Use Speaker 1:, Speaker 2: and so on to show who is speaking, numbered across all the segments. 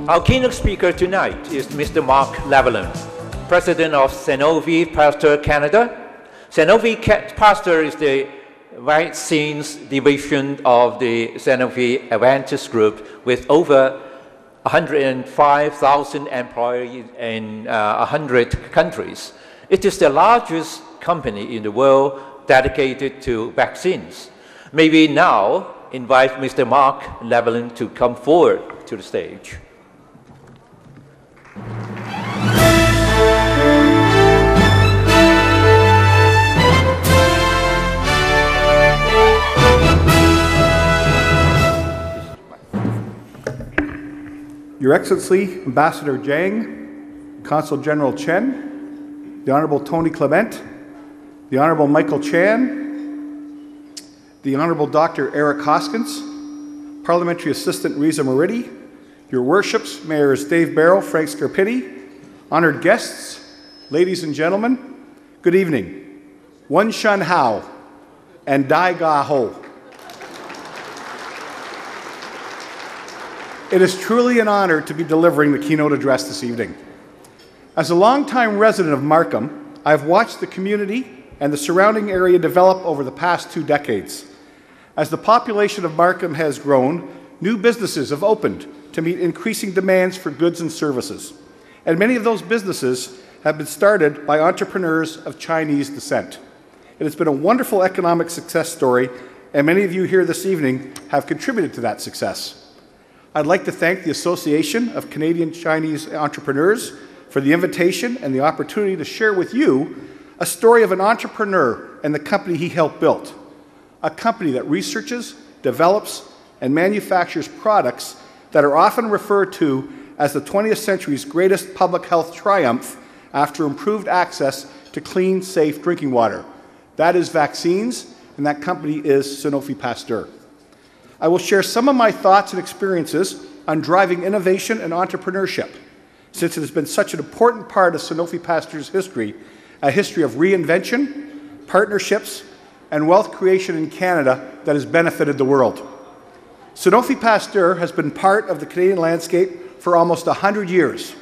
Speaker 1: Our keynote speaker tonight is Mr. Mark Lievonen, President of Sanofi Pasteur Canada. Sanofi Pasteur is the vaccines division of the Sanofi Avantis Group with over 105,000 employees in 100 countries. It is the largest company in the world dedicated to vaccines. May we now invite Mr. Mark Lievonen to come forward to the stage.
Speaker 2: Your Excellency, Ambassador Jiang, Consul General Chen, the Honorable Tony Clement, the Honorable Michael Chan, the Honorable Dr. Eric Hoskins, Parliamentary Assistant Riza Moridi, Your Worships, Mayors Dave Barrow, Frank Scarpitti, honored guests, ladies and gentlemen, good evening. Wen Shun Hao and Dai Ga Ho. It is truly an honor to be delivering the keynote address this evening. As a longtime resident of Markham, I have watched the community and the surrounding area develop over the past 2 decades. As the population of Markham has grown, new businesses have opened to meet increasing demands for goods and services. And many of those businesses have been started by entrepreneurs of Chinese descent. It has been a wonderful economic success story, and many of you here this evening have contributed to that success. I'd like to thank the Association of Canadian Chinese Entrepreneurs for the invitation and the opportunity to share with you a story of an entrepreneur and the company he helped build. A company that researches, develops, and manufactures products that are often referred to as the 20th century's greatest public health triumph after improved access to clean, safe drinking water. That is vaccines, and that company is Sanofi Pasteur. I will share some of my thoughts and experiences on driving innovation and entrepreneurship, since it has been such an important part of Sanofi Pasteur's history, a history of reinvention, partnerships, and wealth creation in Canada that has benefited the world. Sanofi Pasteur has been part of the Canadian landscape for almost 100 years,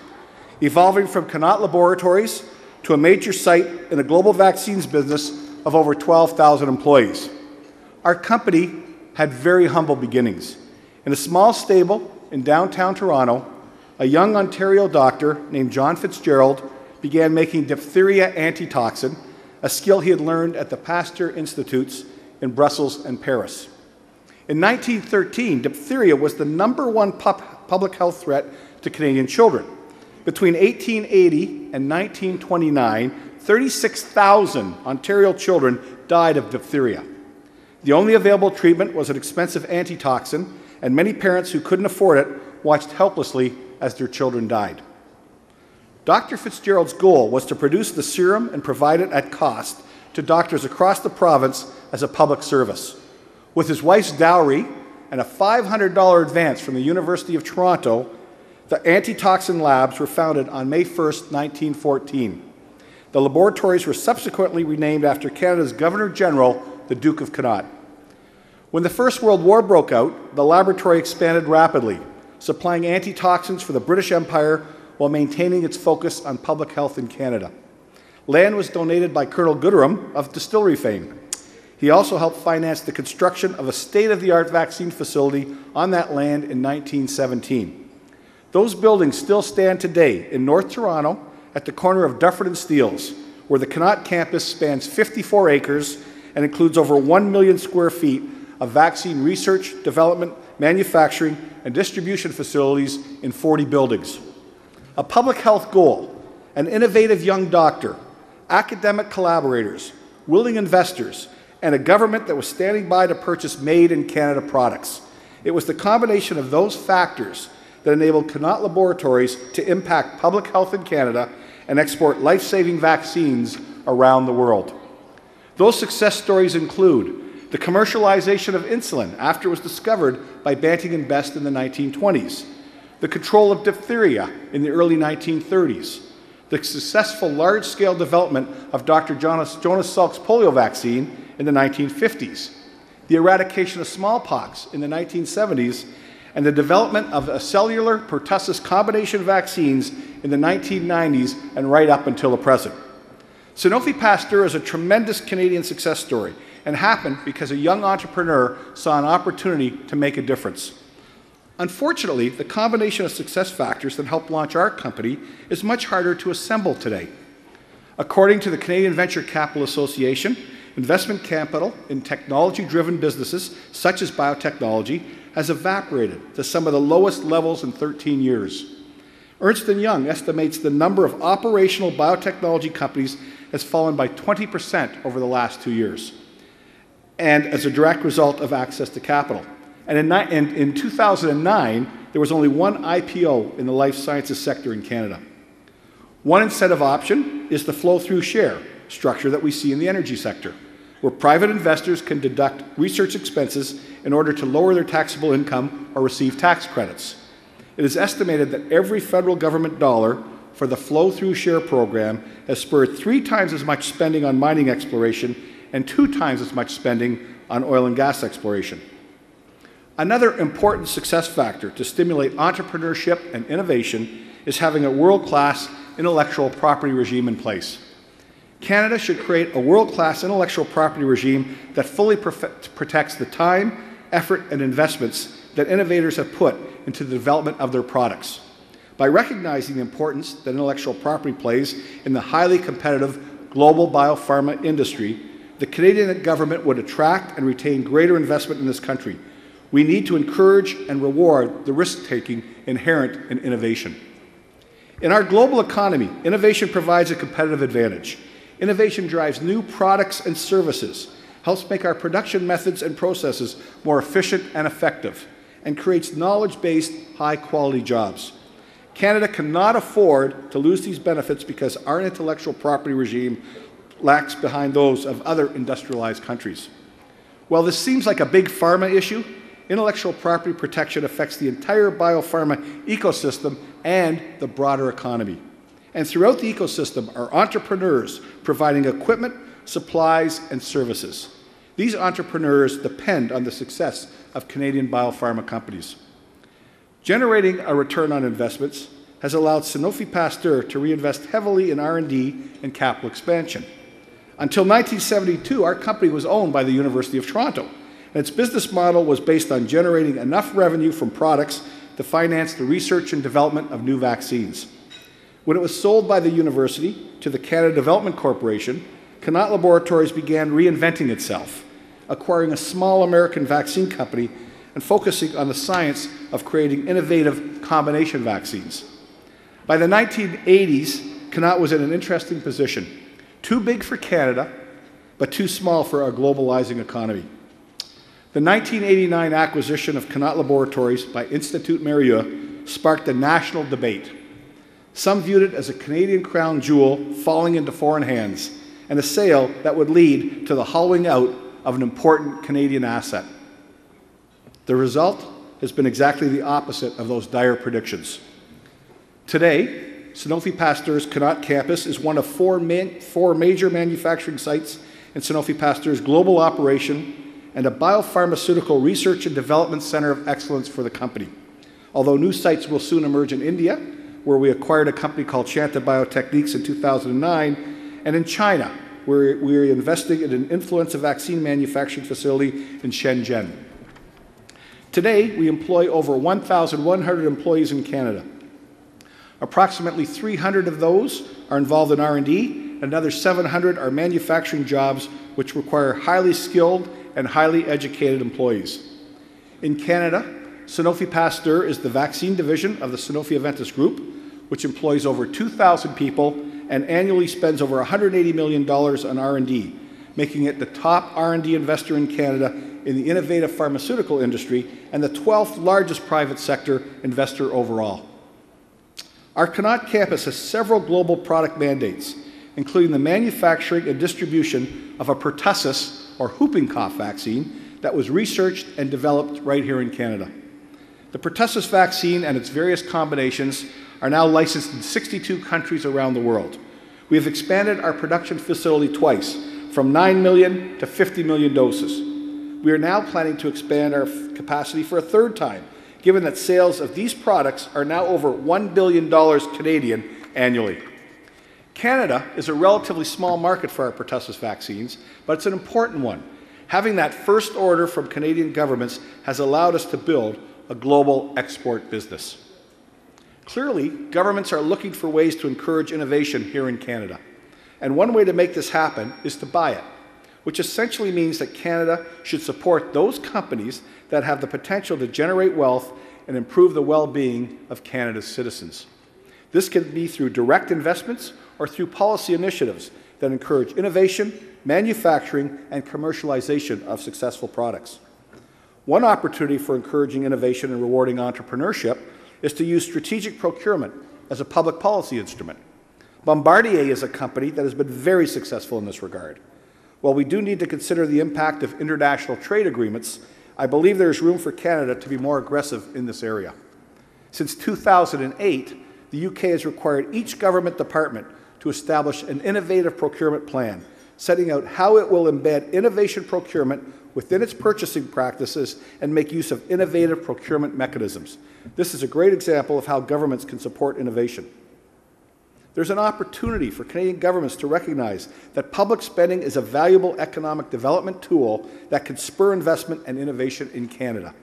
Speaker 2: evolving from Keynote laboratories to a major site in a global vaccines business of over 12,000 employees. Our company had very humble beginnings. In a small stable in downtown Toronto, a young Ontario doctor named John Fitzgerald began making diphtheria antitoxin, a skill he had learned at the Pasteur Institutes in Brussels and Paris. In 1913, diphtheria was the #1 public health threat to Canadian children. Between 1880 and 1929, 36,000 Ontario children died of diphtheria. The only available treatment was an expensive antitoxin, and many parents who couldn't afford it watched helplessly as their children died. Dr. Fitzgerald's goal was to produce the serum and provide it at cost to doctors across the province as a public service. With his wife's dowry and a $500 advance from the University of Toronto, the Antitoxin Labs were founded on May 1st, 1914. The laboratories were subsequently renamed after Canada's Governor-General, the Duke of Keynote. When the First World War broke out, the laboratory expanded rapidly, supplying antitoxins for the British Empire while maintaining its focus on public health in Canada. Land was donated by Colonel Gooderham of distillery fame. He also helped finance the construction of a state-of-the-art vaccine facility on that land in 1917. Those buildings still stand today in North Toronto at the corner of Dufferin and Steeles, where the Keynote campus spans 54 acres and includes over 1 million square feet of vaccine research, development, manufacturing, and distribution facilities in 40 buildings. A public health goal, an innovative young doctor, academic collaborators, willing investors, and a government that was standing by to purchase made-in-Canada products. It was the combination of those factors that enabled Keynote Laboratories to impact public health in Canada and export life-saving vaccines around the world. Those success stories include the commercialization of insulin after it was discovered by Banting and Best in the 1920s, the control of diphtheria in the early 1930s, the successful large-scale development of Dr. Jonas Salk's polio vaccine in the 1950s, the eradication of smallpox in the 1970s, and the development of a cellular pertussis combination vaccines in the 1990s and right up until the present. Sanofi Pasteur is a tremendous Canadian success story and happened because a young entrepreneur saw an opportunity to make a difference. Unfortunately, the combination of success factors that helped launch our company is much harder to assemble today. According to the Canadian Venture Capital Association, investment capital in technology-driven businesses, such as biotechnology, has evaporated to some of the lowest levels in 13 years. Ernst & Young estimates the number of operational biotechnology companies has fallen by 20% over the last 2 years, and as a direct result of access to capital. And in 2009, there was only one IPO in the life sciences sector in Canada. One incentive option is the flow-through share structure that we see in the energy sector, where private investors can deduct research expenses in order to lower their taxable income or receive tax credits. It is estimated that every federal government dollar for the flow-through share program has spurred 3 times as much spending on mining exploration and 2 times as much spending on oil and gas exploration. Another important success factor to stimulate entrepreneurship and innovation is having a world-class intellectual property regime in place. Canada should create a world-class intellectual property regime that fully protects the time, effort, and investments that innovators have put into the development of their products. By recognizing the importance that intellectual property plays in the highly competitive global biopharma industry, the Canadian government would attract and retain greater investment in this country. We need to encourage and reward the risk-taking inherent in innovation. In our global economy, innovation provides a competitive advantage. Innovation drives new products and services, helps make our production methods and processes more efficient and effective, and creates knowledge-based, high-quality jobs. Canada cannot afford to lose these benefits because our intellectual property regime lags behind those of other industrialized countries. While this seems like a big pharma issue, intellectual property protection affects the entire biopharma ecosystem and the broader economy. And throughout the ecosystem are entrepreneurs providing equipment, supplies, and services. These entrepreneurs depend on the success of Canadian biopharma companies. Generating a return on investments has allowed Sanofi Pasteur to reinvest heavily in R&D and capital expansion. Until 1972, our company was owned by the University of Toronto, and its business model was based on generating enough revenue from products to finance the research and development of new vaccines. When it was sold by the university to the Canada Development Corporation, Keynote Laboratories began reinventing itself, acquiring a small American vaccine company and focusing on the science of creating innovative combination vaccines. By the 1980s, Keynote was in an interesting position, too big for Canada, but too small for our globalizing economy. The 1989 acquisition of Keynote Laboratories by Institut Mérieux sparked a national debate. Some viewed it as a Canadian crown jewel falling into foreign hands, and a sale that would lead to the hollowing out of an important Canadian asset. The result has been exactly the opposite of those dire predictions. Today, Sanofi Pasteur's Keynote campus is one of four major manufacturing sites in Sanofi Pasteur's global operation and a biopharmaceutical research and development center of excellence for the company. Although new sites will soon emerge in India, where we acquired a company called Shanta Biotechniques in 2009, and in China, where we're investing in an influenza vaccine manufacturing facility in Shenzhen. Today, we employ over 1,100 employees in Canada. Approximately 300 of those are involved in R&D, and another 700 are manufacturing jobs which require highly skilled and highly educated employees. In Canada, Sanofi Pasteur is the vaccine division of the Sanofi Aventis Group, which employs over 2,000 people and annually spends over $180 million on R&D, making it the top R&D investor in Canada in the innovative pharmaceutical industry and the 12th largest private sector investor overall. Our Keynote campus has several global product mandates, including the manufacturing and distribution of a pertussis, or whooping cough vaccine, that was researched and developed right here in Canada. The pertussis vaccine and its various combinations are now licensed in 62 countries around the world. We have expanded our production facility twice, from 9 million to 50 million doses. We are now planning to expand our capacity for a third time, given that sales of these products are now over $1 billion Canadian annually. Canada is a relatively small market for our pertussis vaccines, but it's an important one. Having that first order from Canadian governments has allowed us to build a global export business. Clearly, governments are looking for ways to encourage innovation here in Canada. And one way to make this happen is to buy it, which essentially means that Canada should support those companies that have the potential to generate wealth and improve the well-being of Canada's citizens. This can be through direct investments or through policy initiatives that encourage innovation, manufacturing, and commercialization of successful products. One opportunity for encouraging innovation and rewarding entrepreneurship is to use strategic procurement as a public policy instrument. Bombardier is a company that has been very successful in this regard. While we do need to consider the impact of international trade agreements, I believe there is room for Canada to be more aggressive in this area. Since 2008, the UK has required each government department to establish an innovative procurement plan, setting out how it will embed innovation procurement within its purchasing practices and make use of innovative procurement mechanisms. This is a great example of how governments can support innovation. There's an opportunity for Canadian governments to recognize that public spending is a valuable economic development tool that can spur investment and innovation in Canada.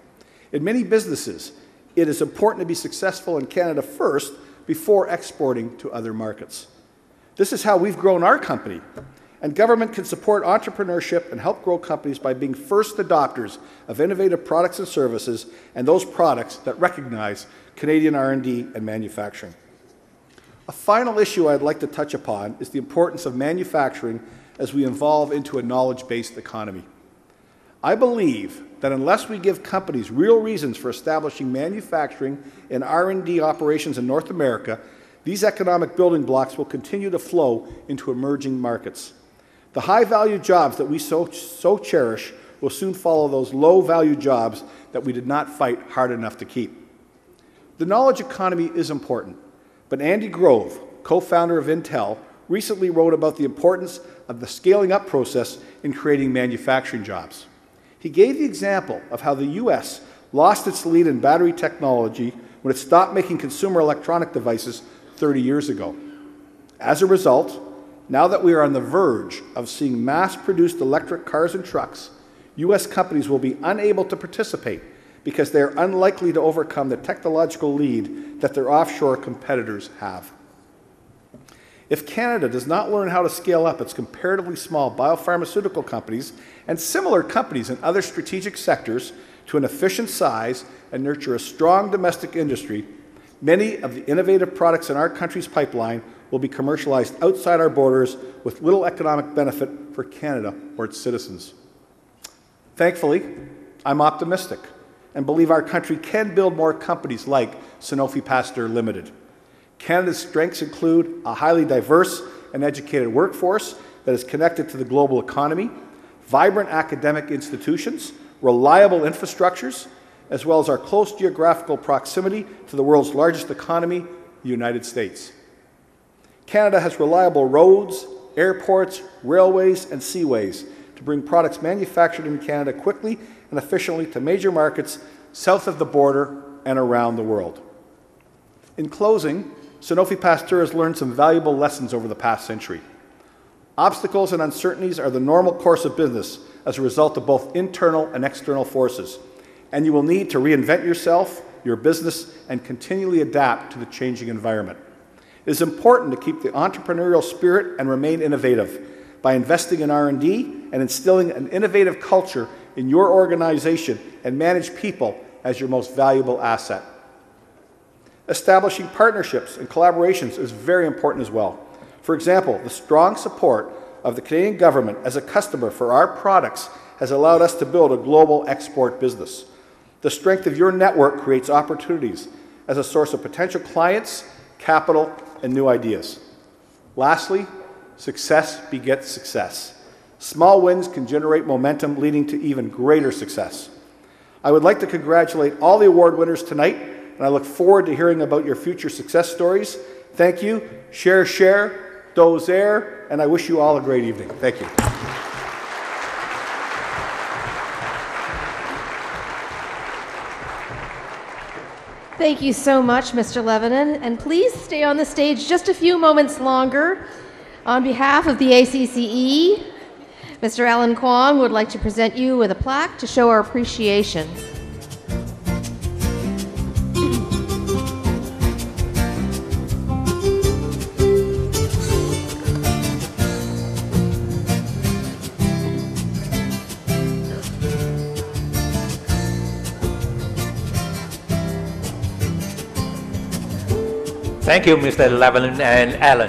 Speaker 2: In many businesses, it is important to be successful in Canada first before exporting to other markets. This is how we've grown our company. And government can support entrepreneurship and help grow companies by being first adopters of innovative products and services and those products that recognize Canadian R&D and manufacturing. A final issue I'd like to touch upon is the importance of manufacturing as we evolve into a knowledge-based economy. I believe that unless we give companies real reasons for establishing manufacturing and R&D operations in North America, these economic building blocks will continue to flow into emerging markets. The high-value jobs that we so cherish will soon follow those low-value jobs that we did not fight hard enough to keep. The knowledge economy is important, but Andy Grove, co-founder of Intel, recently wrote about the importance of the scaling-up process in creating manufacturing jobs. He gave the example of how the U.S. lost its lead in battery technology when it stopped making consumer electronic devices 30 years ago. As a result, now that we are on the verge of seeing mass-produced electric cars and trucks, U.S. companies will be unable to participate because they are unlikely to overcome the technological lead that their offshore competitors have. If Canada does not learn how to scale up its comparatively small biopharmaceutical companies and similar companies in other strategic sectors to an efficient size and nurture a strong domestic industry, many of the innovative products in our country's pipeline will be commercialized outside our borders with little economic benefit for Canada or its citizens. Thankfully, I'm optimistic and believe our country can build more companies like Sanofi Pasteur Limited. Canada's strengths include a highly diverse and educated workforce that is connected to the global economy, vibrant academic institutions, reliable infrastructures, as well as our close geographical proximity to the world's largest economy, the United States. Canada has reliable roads, airports, railways, and seaways to bring products manufactured in Canada quickly and efficiently to major markets south of the border and around the world. In closing, Sanofi Pasteur has learned some valuable lessons over the past century. Obstacles and uncertainties are the normal course of business as a result of both internal and external forces, and you will need to reinvent yourself, your business, and continually adapt to the changing environment. It is important to keep the entrepreneurial spirit and remain innovative by investing in R&D and instilling an innovative culture in your organization and manage people as your most valuable asset. Establishing partnerships and collaborations is very important as well. For example, the strong support of the Canadian government as a customer for our products has allowed us to build a global export business. The strength of your network creates opportunities as a source of potential clients, capital, and new ideas. Lastly, success begets success. Small wins can generate momentum leading to even greater success. I would like to congratulate all the award winners tonight, and I look forward to hearing about your future success stories. Thank you. Share, dozer, and I wish you all a great evening. Thank you.
Speaker 3: Thank you so much, Mr. Lievonen, and please stay on the stage just a few moments longer. On behalf of the ACCE, Mr. Alan Kwong would like to present you with a plaque to show our appreciation.
Speaker 1: Thank you, Mr. Lievonen and Alan.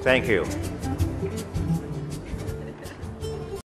Speaker 1: Thank you.